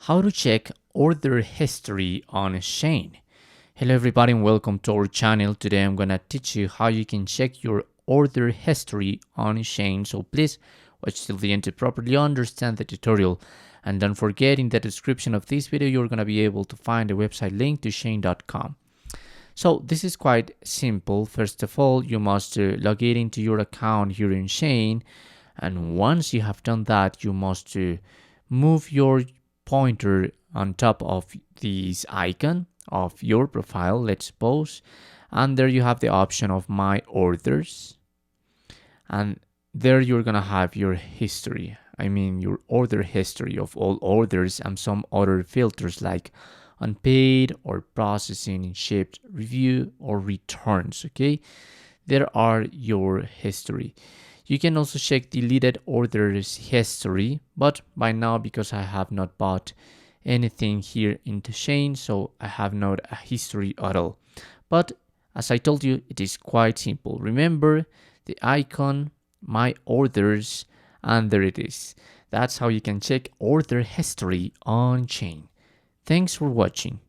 How to check order history on Shein. Hello everybody and welcome to our channel. Today I'm gonna teach you how you can check your order history on Shein. So please watch till the end to properly understand the tutorial. And don't forget, in the description of this video you're gonna be able to find a website link to Shein.com. So this is quite simple. First of all, you must log in into your account here in Shein, and once you have done that, you must move your pointer on top of this icon of your profile, let's suppose, and there you have the option of my orders, and there you're gonna have your history. Your order history of all orders and some other filters like unpaid or processing, shipped, review, or returns. Okay, there are your history. You can also check deleted orders history, but by now, because I have not bought anything here into Shein, so I have not a history at all. But as I told you, it is quite simple. Remember the icon, my orders, and there it is. That's how you can check order history on Shein. Thanks for watching.